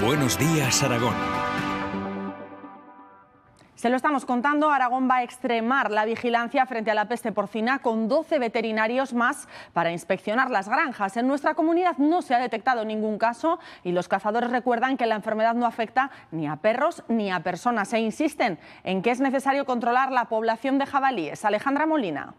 Buenos días, Aragón. Se lo estamos contando, Aragón va a extremar la vigilancia frente a la peste porcina con 12 veterinarios más para inspeccionar las granjas. En nuestra comunidad no se ha detectado ningún caso y los cazadores recuerdan que la enfermedad no afecta ni a perros ni a personas e insisten en que es necesario controlar la población de jabalíes. Alejandra Molina.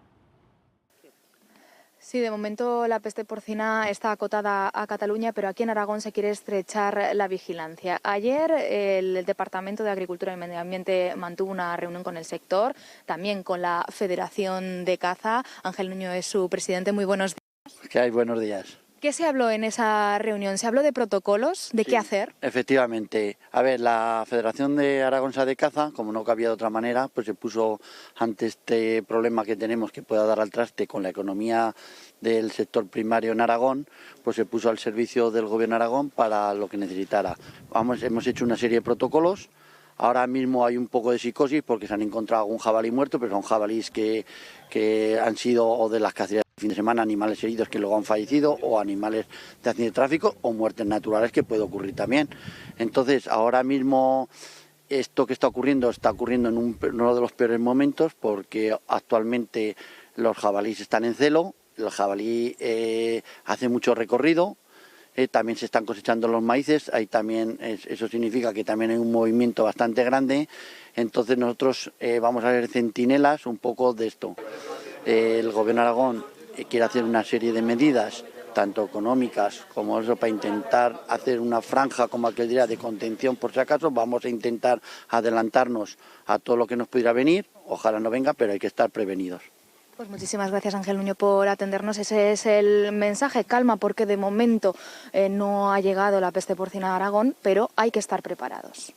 Sí, de momento la peste porcina está acotada a Cataluña, pero aquí en Aragón se quiere estrechar la vigilancia. Ayer el Departamento de Agricultura y Medio Ambiente mantuvo una reunión con el sector, también con la Federación de Caza. Ángel Nuño es su presidente. Muy buenos días. ¿Qué hay? Buenos días. ¿Qué se habló en esa reunión? ¿Se habló de protocolos? ¿De qué hacer? Efectivamente. A ver, la Federación de Aragonesa de Caza, como no cabía de otra manera, pues se puso ante este problema que tenemos que pueda dar al traste con la economía del sector primario en Aragón, pues se puso al servicio del Gobierno de Aragón para lo que necesitara. Hemos hecho una serie de protocolos. Ahora mismo hay un poco de psicosis porque se han encontrado algún jabalí muerto, pero son jabalíes que han sido o de las cacerías de fin de semana, animales heridos que luego han fallecido, o animales de accidente de tráfico, o muertes naturales que puede ocurrir también. Entonces, ahora mismo esto que está ocurriendo en uno de los peores momentos, porque actualmente los jabalíes están en celo, el jabalí hace mucho recorrido. También se están cosechando los maíces, ahí también eso significa que también hay un movimiento bastante grande. Entonces nosotros vamos a ser centinelas un poco de esto. El Gobierno de Aragón quiere hacer una serie de medidas, tanto económicas como eso, para intentar hacer una franja, como aquel diría, de contención por si acaso. Vamos a intentar adelantarnos a todo lo que nos pudiera venir, ojalá no venga, pero hay que estar prevenidos. Pues muchísimas gracias, Ángel Nuño, por atendernos. Ese es el mensaje, calma, porque de momento no ha llegado la peste porcina a Aragón, pero hay que estar preparados.